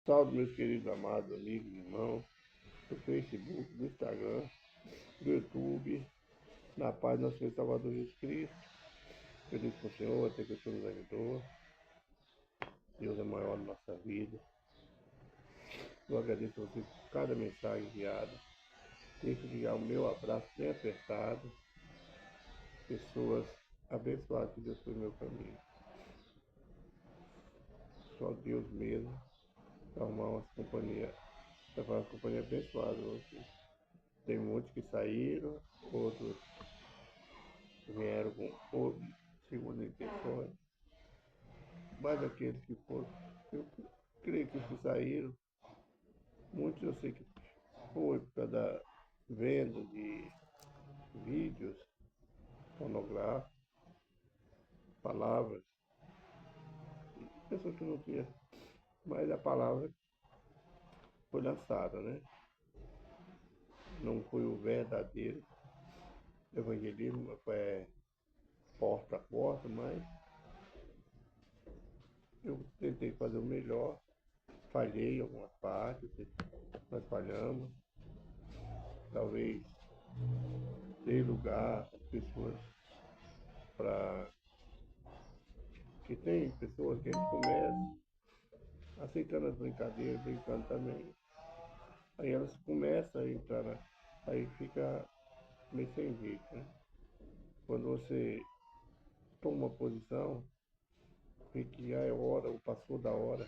Salve, meus queridos amados amigos e irmãos do Facebook, do Instagram, do YouTube, na paz do nosso Senhor Salvador Jesus Cristo. Feliz com o Senhor, até que o Senhor nos ajudou. Deus é maior na nossa vida. Eu agradeço a você por cada mensagem enviada. Deixo de o meu abraço bem apertado. Pessoas abençoadas que Deus foi no meu caminho. Só Deus mesmo para arrumar umas companhias, para uma companhia abençoada hoje. Tem muitos que saíram, outros vieram com segundas intenções, mas aqueles que foram, eu creio que os que saíram, muitos eu sei que foi por causa da venda de vídeos pornográficos, palavras, pessoas que não tinham, mas a palavra foi lançada, né? Não foi o verdadeiro evangelismo, foi porta a porta, mas eu tentei fazer o melhor, falhei em algumas partes, nós falhamos, talvez dei lugar às pessoas para que tem pessoas que a gente começa aceitando as brincadeiras, brincando também. Aí elas começam a entrar, aí fica meio sem jeito, né? Quando você toma uma posição, vê que já é hora, ou passou da hora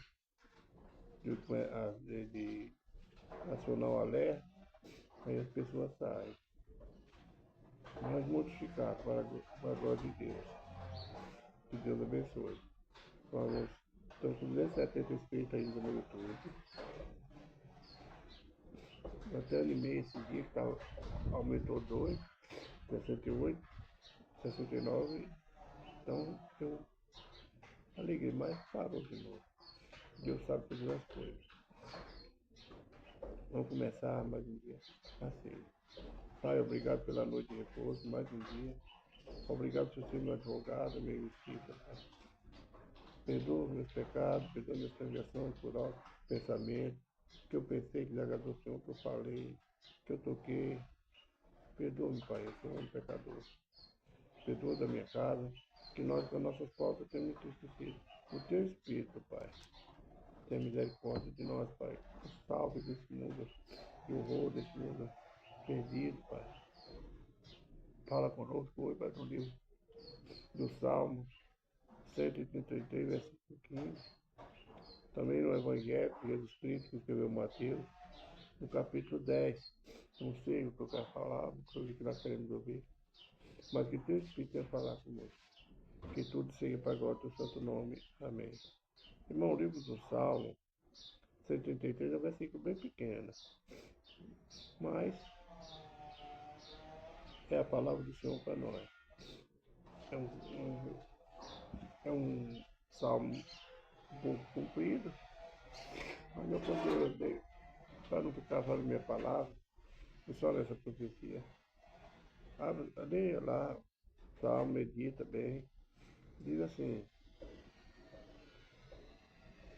de acionar o alerta, aí as pessoas saem. Mas modificar para a glória de Deus. Que Deus abençoe. Estamos com 270 inscritos ainda no YouTube. Eu até animei esse dia que aumentou 2, 68, 69. Então eu alegrei, mas parou de novo. Deus sabe todas as coisas. Vamos começar mais um dia assim. Pai, obrigado pela noite de repouso, mais um dia. Obrigado por ser meu advogado, meu justiça. Perdoa meus pecados, perdoa minhas transgressões por alto pensamento, que eu pensei que desagradou o Senhor, que eu falei, que eu toquei. Perdoa-me, Pai, eu sou um pecador. Perdoa da minha casa, que nós com as nossas faltas temos esquecido. O teu Espírito, Pai, tenha misericórdia de nós, Pai. Salve desse mundo, do horror desse mundo perdido, Pai. Fala conosco hoje, Pai, no livro do Salmo 133, versículo 15. Também no Evangelho de Jesus Cristo, que escreveu Mateus, no capítulo 10. Não sei o que eu quero falar, o que nós queremos ouvir, mas que teu Espírito tenha falar conosco. Que tudo seja para a glória do santo nome. Amém. Irmão, o livro do Salmo 133 é um versículo bem pequeno, mas é a palavra do Senhor para nós. É um salmo um pouco comprido, mas eu consigo, para não ficar falando minha palavra, é só nessa profecia. Leia lá, salmo, medita bem. Diz assim: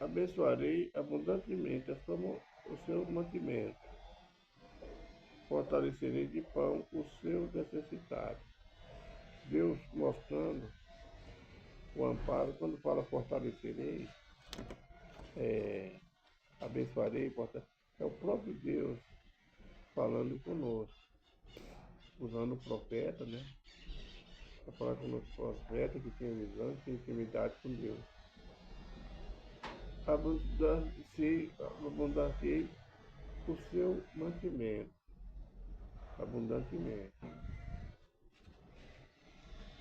abençoarei abundantemente o seu mantimento, fortalecerei de pão os seus necessitados. Deus mostrando o amparo, quando fala fortalecerei, abençoarei, é o próprio Deus falando conosco, usando o profeta, né? Para falar conosco, profeta que tem visão, que tem intimidade com Deus. Abundanteei o seu mantimento, abundantemente.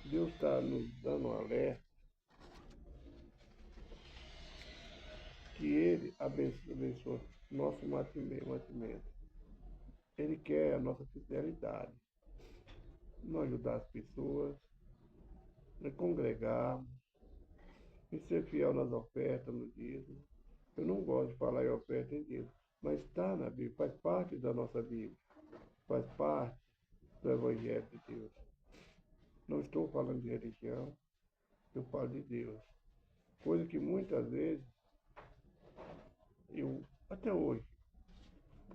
Deus está nos dando um alerta que Ele abençoa nosso mantimento. Ele quer a nossa fidelidade, não ajudar as pessoas, congregar, e ser fiel nas ofertas, no dízimo. Eu não gosto de falar em oferta em dízimo, mas está na Bíblia, faz parte da nossa Bíblia, faz parte do Evangelho de Deus. Não estou falando de religião, eu falo de Deus. Coisa que muitas vezes até hoje,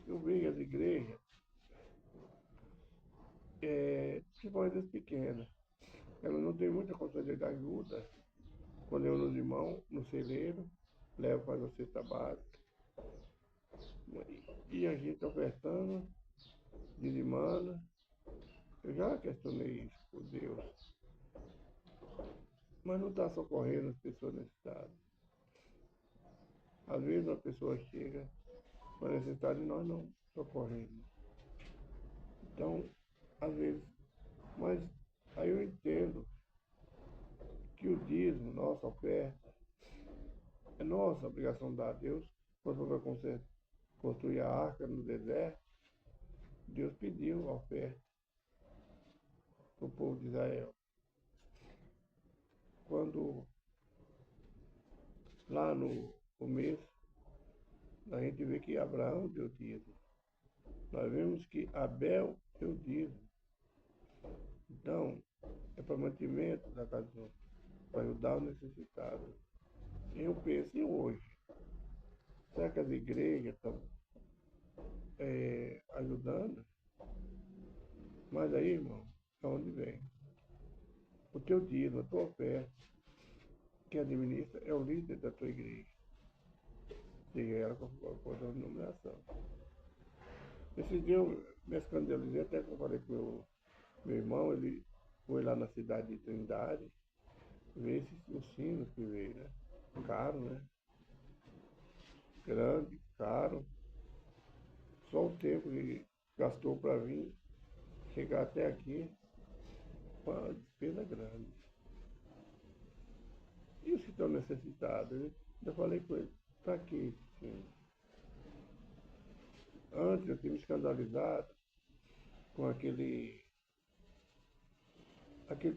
eu vejo as igrejas, principalmente as pequenas, elas não têm muita condição de ajuda. Quando eu nos irmãos, no celeiro, levo para a cesta básica. E a gente ofertando, dizimando. Eu já questionei isso por Deus. Mas não está socorrendo as pessoas necessitadas. Às vezes a pessoa chega com necessidade e nós não socorremos. Então, às vezes, mas aí eu entendo que o dízimo, nossa oferta, é nossa obrigação dar a Deus. Quando vai construir a arca no deserto, Deus pediu a oferta para o povo de Israel. Quando lá no começo, a gente vê que Abraão deu dízimo. Nós vemos que Abel deu dízimo. Então, é para mantimento da casa do Senhor, para ajudar o necessitado. Eu penso em hoje. Será que as igrejas estão ajudando? Mas aí, irmão, é onde vem. O teu dízimo, a tua oferta, que administra é o líder da tua igreja. Seja ela com a denominação. Esse dia eu me escandalizei, até que eu falei com o meu irmão, ele foi lá na cidade de Trindade, ver os sinos que veio, né? Caro, né? Grande, caro. Só o tempo que gastou para vir chegar até aqui, uma despesa grande. E os que estão necessitados? Eu falei com ele, para que sim? Antes eu tinha me escandalizado com aquele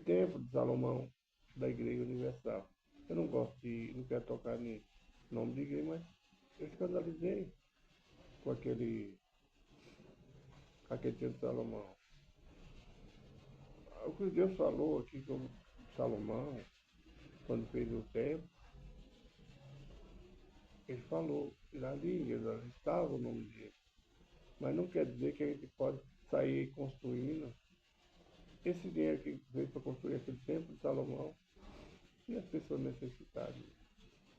templo de Salomão da Igreja Universal. Eu não gosto não quero tocar nisso, nome de igreja, mas eu escandalizei com aquele templo de Salomão. O que Deus falou aqui sobre Salomão, quando fez o templo, ele falou, ali estava o nome dele. Mas não quer dizer que a gente pode sair construindo esse dinheiro que veio para construir aquele templo de Salomão e as pessoas necessitadas.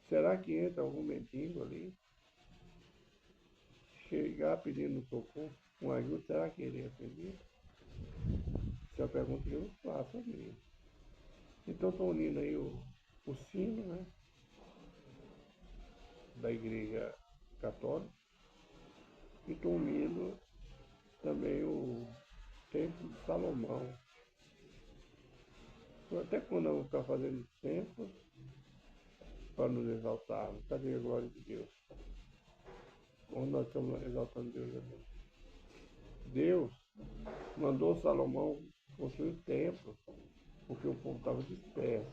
Será que entra algum mendigo ali? Chegar pedindo socorro, uma ajuda, será que ele é atendido? Essa é a pergunta que eu faço ali. Então estão unindo aí o sino, né, da igreja católica e estão unindo também o templo de Salomão. Até quando eu vou ficar fazendo templos para nos exaltarmos? Cadê a glória de Deus? Onde nós estamos exaltando Deus ali? Deus mandou Salomão construir o templo, porque o povo estava disperso.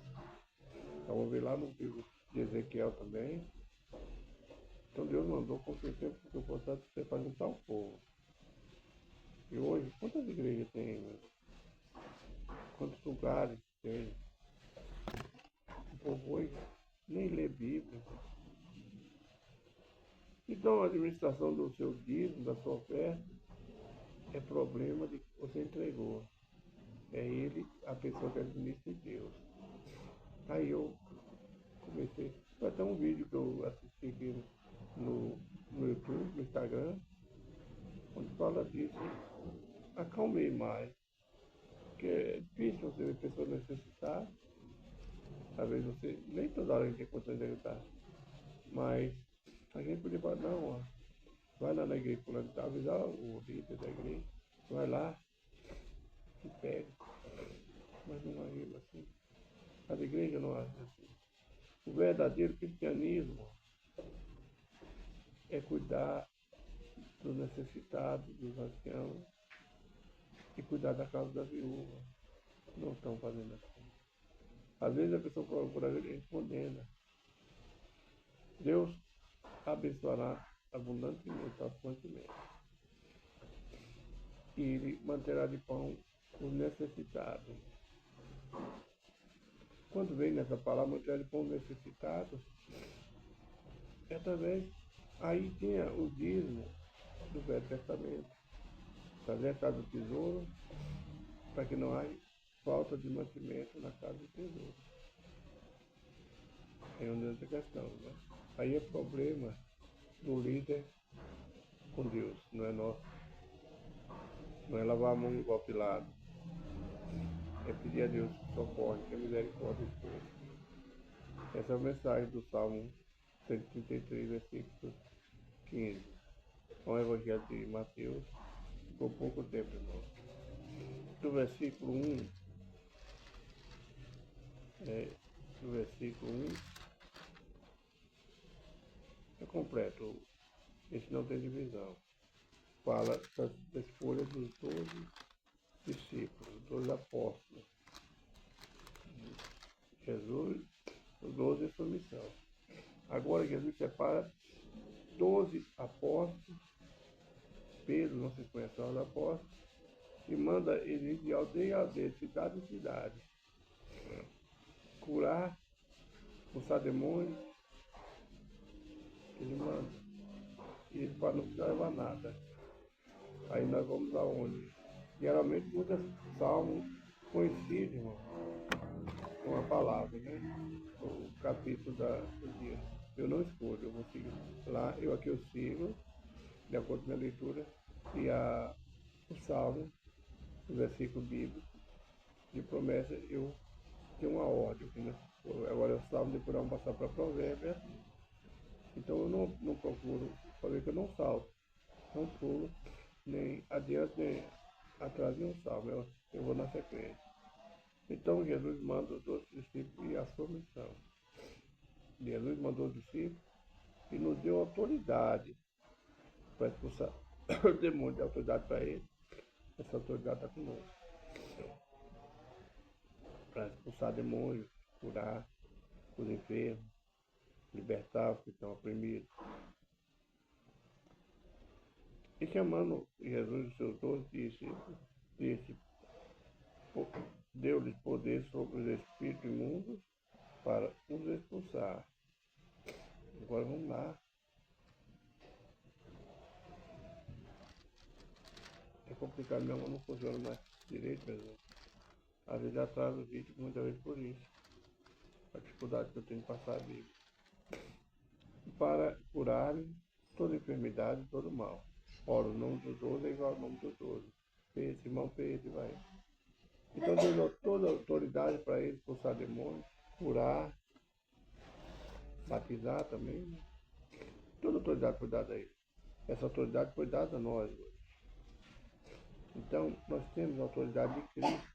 Então, vamos ver lá no livro de Ezequiel também. Então Deus mandou construir o templo porque o povo estava disperso para juntar o povo. E hoje, quantas igrejas tem? Meu? Quantos lugares tem? O povo hoje nem lê Bíblia. Então, a administração do seu dízimo, da sua oferta, é problema de que você entregou. É ele, a pessoa que administra Deus. Aí eu comecei. Foi até um vídeo que eu assisti aqui no YouTube, no Instagram, onde fala disso. Acalmei mais. Porque é difícil você ver pessoas necessitadas. Às vezes você, nem toda hora a gente tem condições de ajudar. Mas a gente podia falar, não, ó, vai lá na igreja fulano, avisar o líder da igreja, vai lá e pega. Mas não age assim. As igrejas não agem assim. O verdadeiro cristianismo é cuidar dos necessitados, dos anciãos e cuidar da casa da viúva. Não estão fazendo assim. Às vezes a pessoa por a gente condena. Deus abençoará abundantemente aos mantimentos. E ele manterá de pão os necessitados. Quando vem nessa palavra, manterá de pão os necessitados, é através Aí tinha o dízimo do Velho Testamento, trazer a casa do tesouro, para que não haja falta de mantimento na casa do tesouro. É uma outra questão, né? Aí é problema do líder com Deus, não é nosso. Não é lavar a mão igual Pilato. É pedir a Deus socorro, que a misericórdia for. Essa é a mensagem do Salmo 133, versículo 15. Com o Evangelho de Mateus, por pouco tempo, irmão. Do versículo 1, do versículo 1 é completo. Esse não tem divisão. Fala das escolhas dos 12 discípulos, 12 apóstolos. Jesus, os 12 em sua missão. Agora Jesus separa 12 apóstolos, Pedro, não se conhece os apóstolos, e manda eles de aldeia em aldeia, cidade em cidade, curar, expulsar demônios, ele manda. E eles para não precisar levar nada. Aí nós vamos aonde? Geralmente muitos salmos conhecidos, irmão, com a palavra, né? O capítulo do dia. Eu não escolho, eu vou seguir. Lá, aqui eu sigo, de acordo com a minha leitura, e o salmo, o versículo bíblico, de promessa, eu tenho uma ordem. Né? Agora eu salmo, depois vamos passar para provérbios. Então eu não procuro, para ver que eu não salto, não pulo, nem adiante, nem atrás de um salmo, eu vou na sequência. Então Jesus manda os 12 discípulos e a sua missão. Jesus mandou os discípulos e nos deu autoridade para expulsar o demônio, de autoridade para ele. Essa autoridade está conosco. Para expulsar demônios, curar os enfermos, libertar os que estão oprimidos. E chamando Jesus os seus 12 discípulos, deu-lhes poder sobre os espíritos imundos para os expulsar. Agora vamos lá. É complicado, minha mão não funciona mais direito, mesmo. Às vezes atraso o vídeo, muitas vezes por isso. A dificuldade que eu tenho de passar a Bíblia. Para curarem toda enfermidade e todo mal. Ora, o nome dos 12 é igual ao nome dos 12. Pedro, Simão Pedro, vai. Então deu toda a autoridade para eles expulsar demônios, curar, batizar também. Né? Toda a autoridade foi dada a eles. Essa autoridade foi dada a nós hoje. Então, nós temos a autoridade de Cristo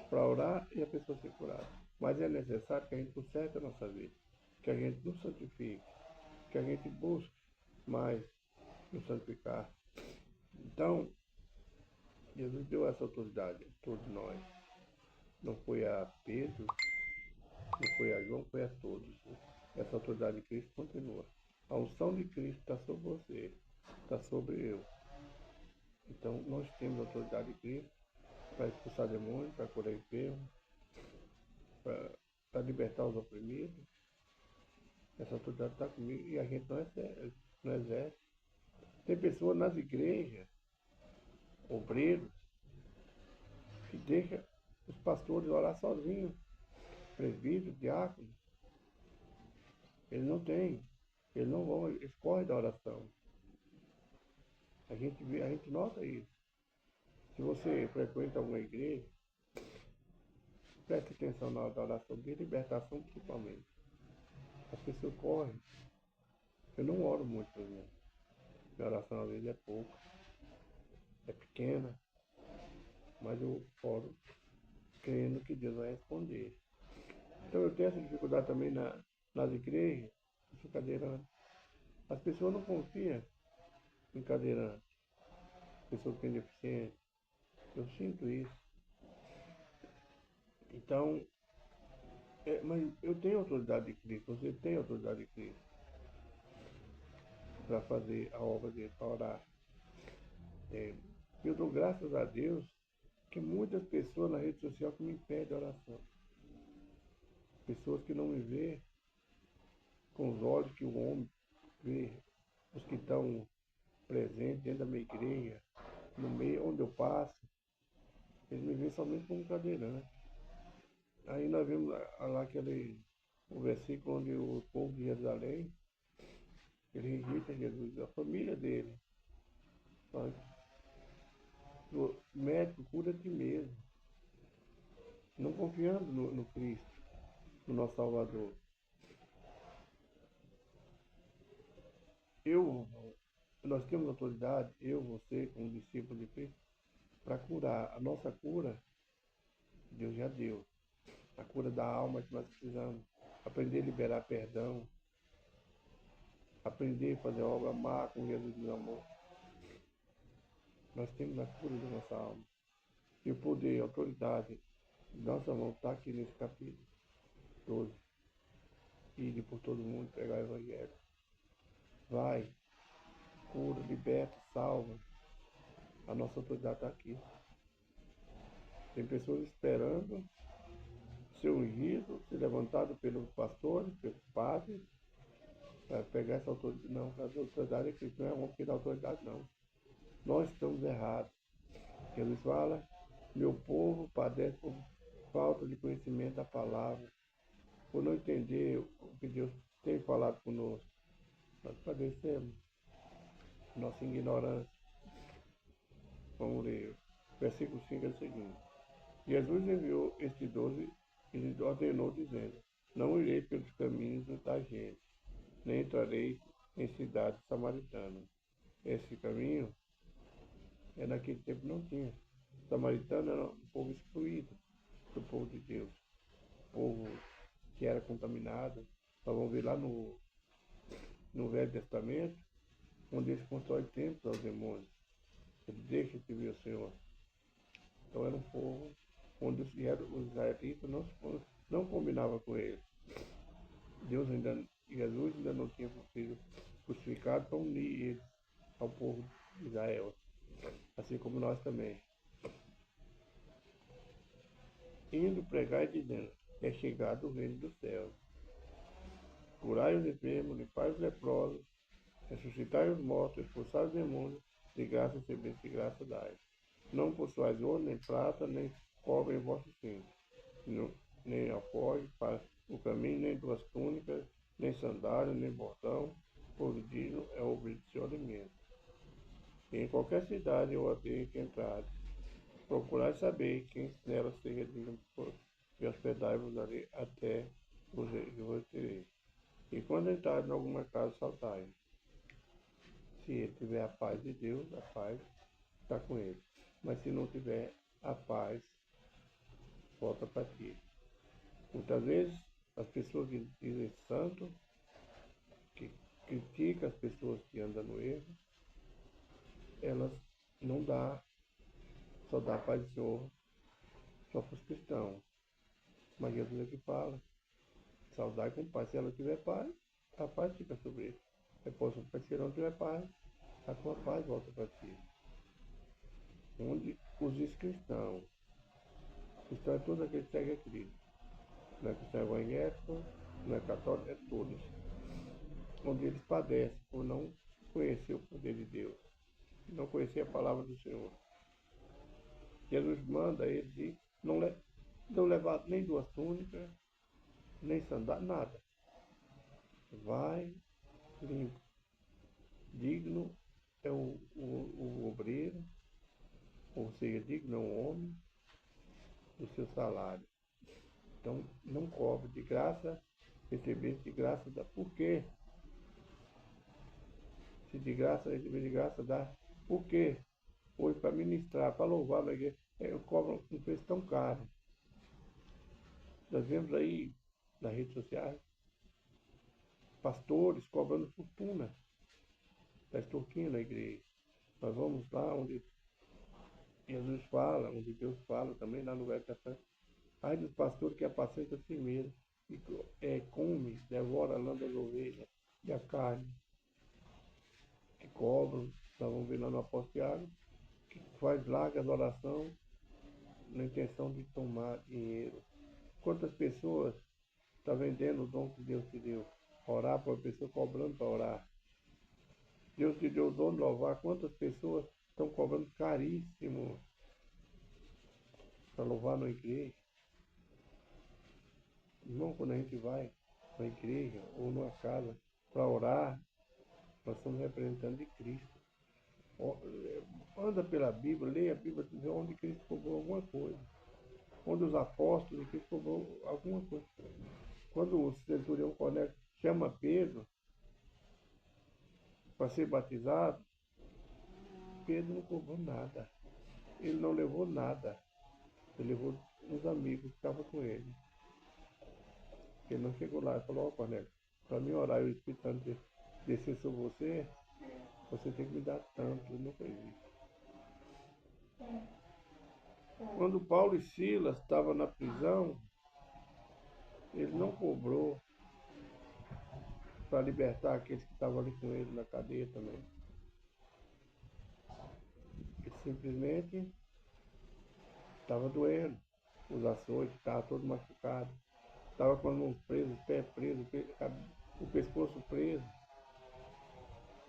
para orar e a pessoa ser curada. Mas é necessário que a gente conserte a nossa vida, que a gente nos santifique, que a gente busque mais nos santificar. Então, Jesus deu essa autoridade a todos nós. Não foi a Pedro, não foi a João, foi a todos. Essa autoridade de Cristo continua. A unção de Cristo está sobre você, está sobre eu. Então, nós temos a autoridade de Cristo para expulsar demônios, para curar enfermos, para libertar os oprimidos. Essa autoridade está comigo e a gente não exerce. Tem pessoas nas igrejas, obreiros, que deixam os pastores orar sozinhos, presbíteros, diáconos. Eles não têm, eles não vão, eles correm da oração. A gente nota isso. Se você frequenta alguma igreja, preste atenção na hora da oração, de libertação principalmente. As pessoas correm. Eu não oro muito, por exemplo. Minha oração às vezes é pouca, é pequena, mas eu oro crendo que Deus vai responder. Então eu tenho essa dificuldade também nas igrejas, eu cadeirante. As pessoas não confiam em cadeirante, pessoas que têm deficiência. Eu sinto isso. Então, mas eu tenho autoridade de Cristo, você tem autoridade de Cristo para fazer a obra dele, para orar. Eu dou graças a Deus que muitas pessoas na rede social que me impedem a oração. Pessoas que não me vê com os olhos que o homem vê. os que estão presentes dentro da minha igreja, no meio onde eu passo, eles me veem somente como cadeirante. Aí nós vimos lá o versículo onde o povo de Jerusalém, ele rejeita Jesus, a família dele. Sabe? O médico cura a ti mesmo, não confiando no Cristo, no nosso Salvador. Nós temos autoridade, eu, você, como discípulo de Cristo, para curar. A nossa cura, Deus já deu. A cura da alma que nós precisamos. Aprender a liberar perdão. Aprender a fazer a obra, amar com Jesus do amor. Nós temos a cura da nossa alma. E o poder, a autoridade, nossa mão está aqui nesse capítulo 12. Ir por todo mundo, pregar o Evangelho. Vai, cura, liberta, salva. A nossa autoridade está aqui. Tem pessoas esperando ser ungido, ser levantado pelos pastores, pelos padres, para pegar essa autoridade. Não, a autoridade é Cristo, não é homem que dá autoridade, não. Nós estamos errados. Jesus fala, meu povo padece por falta de conhecimento da palavra, por não entender o que Deus tem falado conosco. Nós padecemos nossa ignorância. Vamos ler. Versículo 5 é o seguinte. Jesus enviou estes 12 e lhes ordenou, dizendo, não irei pelos caminhos da gente, nem entrarei em cidades samaritanas. Esse caminho, naquele tempo não tinha. O samaritano era um povo excluído do povo de Deus, povo que era contaminado. Nós vamos ver lá no Velho Testamento, onde eles constroem templos aos demônios. Ele deixa de ver o Senhor. Então era um povo onde os israelitas não combinavam com eles. Jesus ainda não tinha sido crucificado para unir eles ao povo de Israel, assim como nós também. Indo pregar e dizendo, é chegado o reino dos céus. Curai os enfermos, limpai os leprosos, ressuscitai os mortos, expulsai os demônios, de graça recebeste, de graça dai. Não possuais ouro, nem prata, nem cobre em vosso cinto, nem alforje para o caminho, nem duas túnicas, nem sandália, nem bordão, pois digno é o objeto do seu alimento. E em qualquer cidade ou aldeia que entrardes, procurai saber quem nela seja digno e hospedai-vos ali até vos retirei. E quando entrardes em alguma casa, saltai. Se ele tiver a paz de Deus, a paz está com ele. Mas se não tiver a paz, volta para ti. Muitas vezes as pessoas que dizem santo, que criticam as pessoas que andam no erro, elas não dá, só dá paz do Senhor só para os cristãos. Mas Jesus é que fala, saudai com paz. Se ela tiver paz, a paz fica sobre ele. Depois, se não tiver paz, a tua paz volta para ti. Onde os cristãos é todo aquele que segue a Cristo. Não é cristão evangélico, não é católico, é todos. Onde eles padecem por não conhecer o poder de Deus, não conhecer a palavra do Senhor. Jesus manda eles ir, não levar nem duas túnicas, nem sandália, nada. Vai limpo. Digno é o obreiro, ou seja, digno é um homem do seu salário. Então, não cobre de graça, receber de graça dá. Por quê? Se de graça, receber de graça dá. Por quê? Hoje, para ministrar, para louvar a igreja, eu cobro um preço tão caro. Nós vemos aí nas redes sociais pastores cobrando fortuna, está extorquindo a igreja. Nós vamos lá onde Jesus fala, onde Deus fala também, lá no Velho Testamento. Ai dos pastores que apacentam a si mesmo, e come, devora a lã das ovelhas e a carne, que cobram, nós vamos ver lá no apóstolo Tiago, que faz largas orações na intenção de tomar dinheiro. Quantas pessoas estão vendendo o dom que Deus te deu? Orar para a pessoa cobrando para orar. Deus te deu o dom de louvar. Quantas pessoas estão cobrando caríssimo para louvar na igreja? Irmão, quando a gente vai na igreja ou numa casa para orar, nós somos representantes de Cristo. Anda pela Bíblia, leia a Bíblia, vê onde Cristo cobrou alguma coisa. Onde os apóstolos de Cristo cobrou alguma coisa. Quando o centurião Cornélio chama Pedro para ser batizado, Pedro não cobrou nada. Ele não levou nada. Ele levou uns amigos que estavam com ele. Ele não chegou lá e falou: ó, Cornélio, para mim orar e o Espírito Santo descer sobre você, você tem que me dar tanto. Ele não fez isso. Quando Paulo e Silas estavam na prisão, ele não cobrou para libertar aqueles que estavam ali com ele na cadeia também. Ele simplesmente estava doendo, os açoites, estava todo machucado, estava com as mãos presas, o pé preso, o pescoço preso.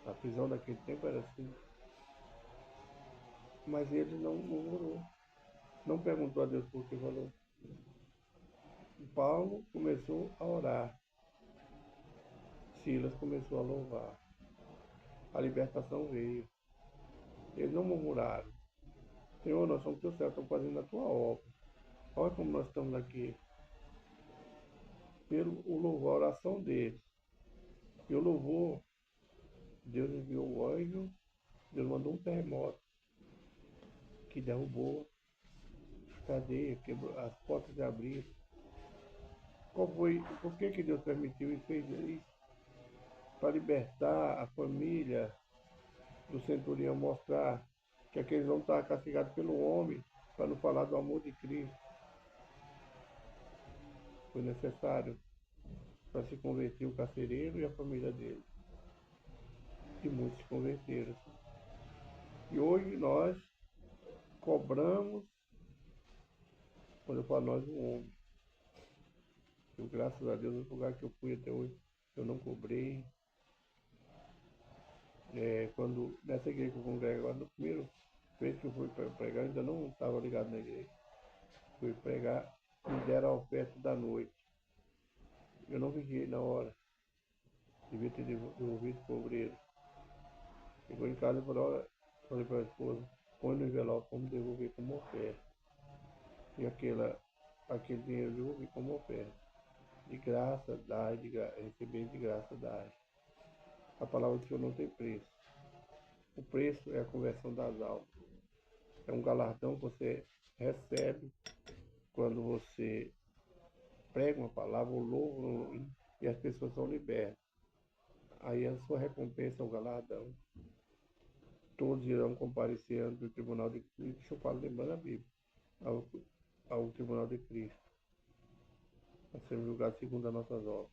A prisão daquele tempo era assim. Mas ele não murmurou, não perguntou a Deus por que falou. Paulo começou a orar, Silas começou a louvar, a libertação veio. Eles não murmuraram: Senhor, nós somos teu servo, estamos fazendo a tua obra. Olha como nós estamos aqui. Pelo o louvor, a oração deles. E o louvor, Deus enviou o anjo, Deus mandou um terremoto que derrubou a cadeia, quebrou, as portas se abriram. Por que Deus permitiu e fez isso? Para libertar a família do centurião, mostrar que aqueles homens estavam castigados pelo homem, para não falar do amor de Cristo. Foi necessário para se converter o carcereiro e a família dele. E muitos se converteram. E hoje nós cobramos, quando eu falo nós, um homem. Eu, graças a Deus, no lugar que eu fui até hoje, eu não cobrei. Quando nessa igreja que eu congrego agora, no primeiro vez que eu fui pregar, eu ainda não estava ligado na igreja. Fui pregar, me deram a oferta da noite. Eu não fiquei na hora. Devia ter devolvido o cobreiro. Chegou em casa e falei para a esposa: põe no envelope, vamos devolver como oferta. E aquele dinheiro eu devolvi como oferta. De graça dai, receber de graça dai. A palavra do Senhor não tem preço. O preço é a conversão das almas. É um galardão que você recebe quando você prega uma palavra, ou louva, e as pessoas são libertas. Aí a sua recompensa é o galardão. Todos irão comparecer ante o tribunal de Cristo. Deixa eu falar, lembrando a Bíblia. Ao tribunal de Cristo. Nós seremos julgados segundo as nossas obras.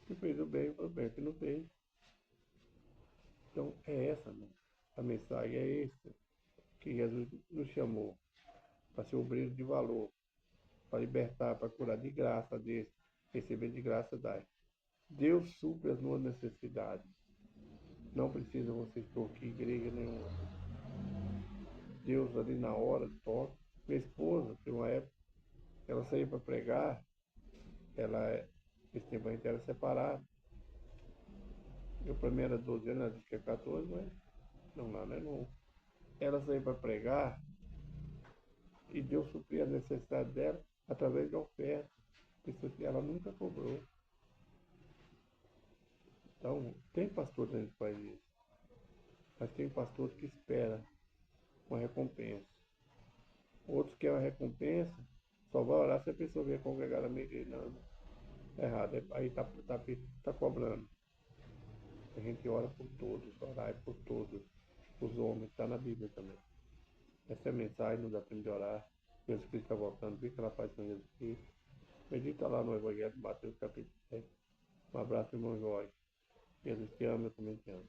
Que fez o bem, foi o bem. Que não fez. Então é essa, né? A mensagem é essa. Que Jesus nos chamou para ser obreiro de valor, para libertar, para curar de graça desse, receber de graça dai. Deus supre as nossas necessidades. Não precisa você extorquir igreja nenhuma. Deus ali na hora toca. Minha esposa, tem uma época, ela saía para pregar, esse tempo a gente era separado. Eu para mim era 12 anos, ela disse que é 14, mas não é não. Ela saía para pregar e Deus supria a necessidade dela através de oferta. Isso que ela nunca cobrou. Então, tem pastor que faz isso, mas tem pastor que espera uma recompensa. Outros querem uma recompensa, só vai orar se a pessoa vier congregar na minha igreja. Não, é errado, aí está cobrando. A gente ora por todos, orar é por todos. Os homens, está na Bíblia também. Essa é a mensagem, não dá tempo de orar. Jesus Cristo está voltando, vê que ela faz com Jesus Cristo. Medita lá no Evangelho de Mateus capítulo 7. Um abraço, irmão Jorge. Jesus te ama, eu também te amo.